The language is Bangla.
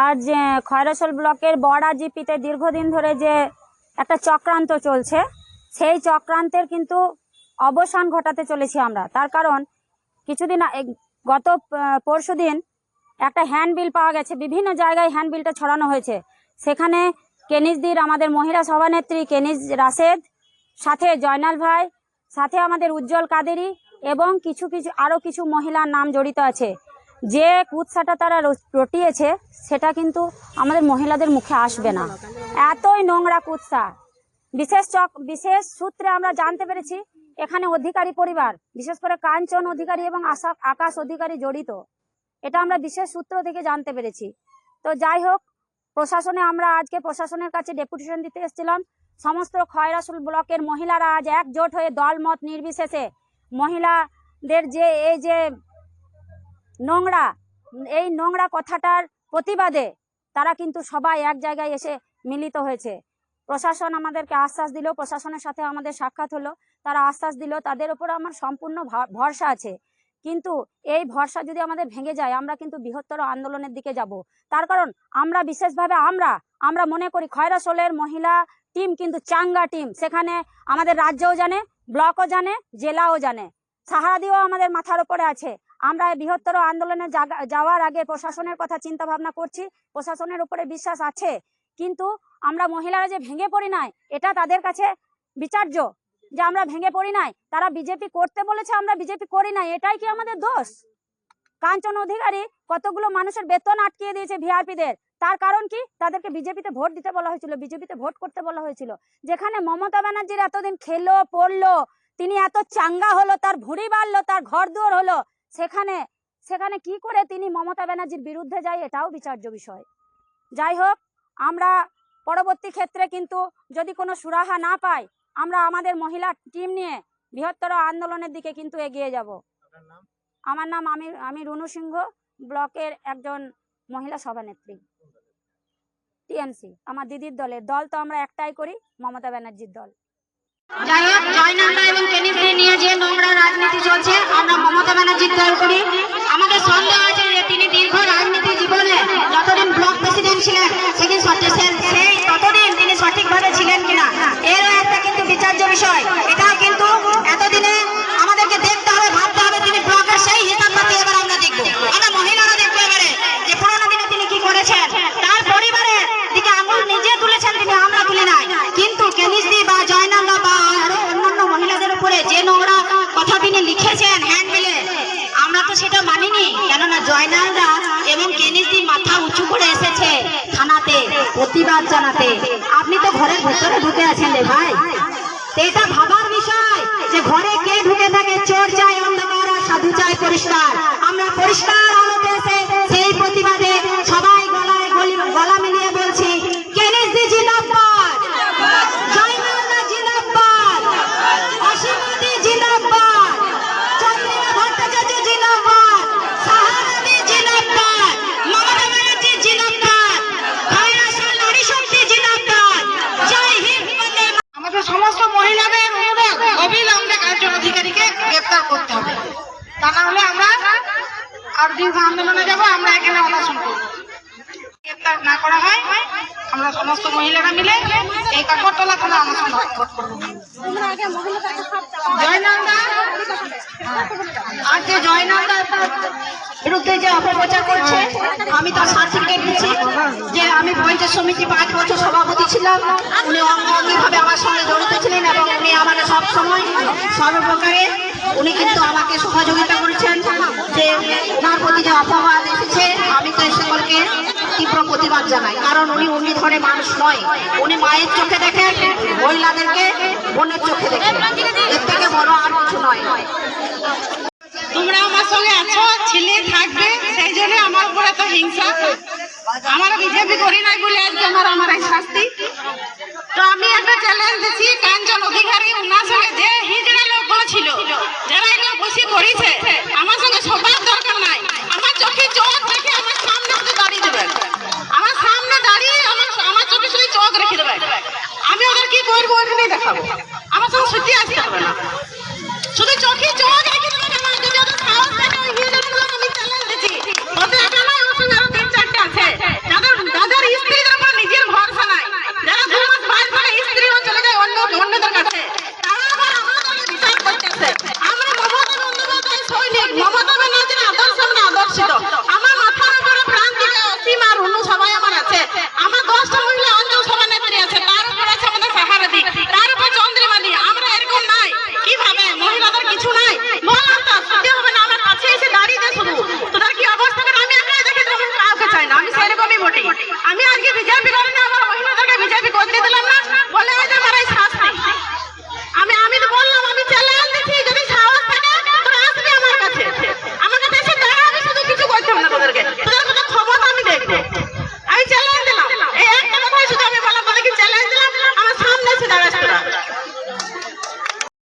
আর যে খয়রাসোল ব্লকের বড়া জিপিতে দীর্ঘদিন ধরে যে একটা চক্রান্ত চলছে, সেই চক্রান্তের কিন্তু অবসান ঘটাতে চলেছি আমরা। তার কারণ কিছুদিন গত পরশুদিন একটা হ্যান্ডবিল পাওয়া গেছে, বিভিন্ন জায়গায় হ্যান্ডবিলটা ছড়ানো হয়েছে। সেখানে কেনিসদির আমাদের মহিলা সভানেত্রী কেনিস রাশেদ, সাথে জয়নাল ভাই, সাথে আমাদের উজ্জ্বল কাদেরি এবং আরও কিছু মহিলার নাম জড়িত আছে। যে কুৎসাটা তারা রটিয়েছে সেটা কিন্তু আমাদের মহিলাদের মুখে আসবে না, এতই নোংরা কুৎসা। বিশেষ সূত্রে আমরা জানতে পেরেছি এখানে অধিকারী পরিবার, বিশেষ করে কাঞ্চন অধিকারী এবং আকাশ অধিকারী জড়িত। এটা আমরা বিশেষ সূত্র থেকে জানতে পেরেছি। তো যাই হোক, আমরা আজকে প্রশাসনের কাছে ডেপুটেশন দিতে এসেছিলাম। সমস্ত খয়রাসোল ব্লকের মহিলারা আজ একজোট হয়ে দলমত নির্বিশেষে মহিলাদের যে এই যে নোংরা কথাটার প্রতিবাদে তারা কিন্তু সবাই এক জায়গায় এসে মিলিত হয়েছে। প্রশাসন আমাদেরকে আশ্বাস দিল, প্রশাসনের সাথে আমাদের সাক্ষাৎ হলো, তারা আশ্বাস দিল, তাদের উপর আমার সম্পূর্ণ ভরসা আছে। কিন্তু এই ভরসা যদি আমাদের ভেঙে যায়, আমরা কিন্তু বৃহত্তর আন্দোলনের দিকে যাব। তার কারণ আমরা বিশেষভাবে আমরা মনে করি খয়রাসোলের মহিলা টিম কিন্তু চাঙ্গা টিম। সেখানে আমাদের রাজ্যও জানে, ব্লকও জানে, জেলাও জানে, সাহারাদিও আমাদের মাথার উপরে আছে। আমরা বৃহত্তর আন্দোলনে যাওয়ার আগে প্রশাসনের কথা চিন্তা ভাবনা করছি, প্রশাসনের উপরে বিশ্বাস আছে। কিন্তু আমরা মহিলারা যে ভেঙে পড়ি নাই, এটা তাদের কাছে বিচার্য যে আমরা ভেঙে পড়ি নাই। তারা বিজেপি করতে বলেছে, আমরা বিজেপি করি নাই, এটাই কি আমাদের দোষ? কাঞ্চন অধিকারী কতগুলো মানুষের বেতন আটকিয়ে দিয়েছে ভিআরপিদের। তার কারণ কি? তাদেরকে বিজেপিতে ভোট দিতে বলা হয়েছিল, বিজেপিতে ভোট করতে বলা হয়েছিল। যেখানে মমতা ব্যানার্জির এতদিন খেলো পড়লো, তিনি এত চাঙ্গা হলো, তার ভুঁড়ি বাড়লো, তার ঘর দুয়ার হলো, সেখানে কি করে তিনি মমতা ব্যানার্জির বিরুদ্ধে যায়, এটাও বিচার্য বিষয়। যাই হোক, আমরা পরবর্তী ক্ষেত্রে কিন্তু যদি কোনো সুরাহা না পাই, আমরা আমাদের মহিলা টিম নিয়ে বৃহত্তর আন্দোলনের দিকে কিন্তু এগিয়ে যাব। আমার নাম আমি রুনু সিংহ, ব্লকের একজন মহিলা সভানেত্রী, টিএমসি। আমার দিদির দলের দল তো আমরা একটাই করি, মমতা ব্যানার্জির দল। যাই হোক, জয়নান্দা এবং কেনিসকে নিয়ে যে নোংরা রাজনীতি চলছে, আমরা মমতা ব্যানার্জির দল করি। আমাদের সন্দেহ আছে যে তিনি দীর্ঘ রাজনীতি জীবনে যতদিন ব্লক প্রেসিডেন্ট ছিলেন, সেদিন ততদিন তিনি সঠিকভাবে ছিলেন কিনা, এরও একটা কিন্তু বিচার্য বিষয়। এটাও কিন্তু এতদিনে আমাদেরকে দেখতে হবে, ভাবতে হবে। তিনি ব্লকের সেই হিসাব পাতি এবার আমরা দেখবো, আমরা মহিলারা দেখবো এবারে যে পুরোনো দিনে তিনি কি করেছেন। তার পরিবারের দিকে আঙুল নিজে তুলেছেন তিনি, আমরা তুলে নাই। কিন্তু কেনিসদি বা জয়নান্দা বা আরো অন্যান্য মহিলাদের উপরে যে নোংরা কথা তিনি লিখেছেন হ্যান্ডবিলে, আমরা তো সেটা মানিনি। কেননা জয়নান্দা এবং কেনিসদি মাথা উঁচু করে এসেছে থানাতে প্রতিবাদ জানাতে। আপনি তো ঘরের ভেতরে ঢুকে আছেন রে ভাই। এটা ভাবার বিষয় যে ঘরে কে ঢুকে থাকে, চোর চাই অন্ধকার আর সাধু চাই পরিষ্কার। আমরা পরিষ্কার আলোতে এসে সেই প্রতিবাদে সবাই গলা মিলিয়ে বলছি, কেনিসদি জিন্দাবাদ, জয়নান্দা জিন্দাবাদ, অসীমদি জিন্দাবাদ, চন্দ্রিমা ভট্টাচার্য জিন্দাবাদ, সাহারাদি জিন্দাবাদ, মমতা ব্যানার্জি জিন্দাবাদ, খয়রাসোল নারী শক্তি জিন্দাবাদ। জয় হিন্দ। আমাদের সমস্ত মহিলাদের অনুরোধ, অবিলম্বে কাঞ্চন অধিকারীকে গ্রেফতার করতে হবে। তা না হলে আমরা আর দীর্ঘ আন্দোলনে যাব। আমরা এখানে অনশন করব। গ্রেফতার না করা হয়, আমরা সমস্ত মহিলারা মিলে এই কাকরতলা থানা অনশন করব। জয়নান্দা বিরুদ্ধে যে অপপ্রচার করছে, আমি তার সার্টিফিকেট দিচ্ছি যে আমি পঞ্চায়েত সমিতি 5 বছর সভাপতি ছিলাম। উনি অঙ্গভাবে আমার সঙ্গে জড়িত ছিলেন এবং উনি আমাকে সবসময় সর্বপ্রকারে উনি কিন্তু আমাকে সহযোগিতা করেছেন। যে তার প্রতি যে অপবাদ এসেছে, আমি তো সকলকে তীব্র প্রতিবাদ জানাই। কারণ উনি ধরনের মানুষ নয়, উনি মায়ের চোখে দেখেন, মহিলাদেরকে বোনের চোখে দেখেন, এর থেকে বড় আর কিছু নয়। তোমরা আমার সঙ্গে আছো, ছেলে থাকবে, সেই জন্য আমার উপর এত হিংসা। আমার বিজেপি করি নাই বলে আজকে আমার এই শাস্তি। তো আমি একটা চ্যালেঞ্জ দিচ্ছি, কাঞ্চন অধিকারী ওনার সঙ্গে যে হিজড়া লোকগুলো ছিল, যারা এগুলো বসে করেছে, আমার সঙ্গে সবার দরকার নাই। আমার চোখে চোখ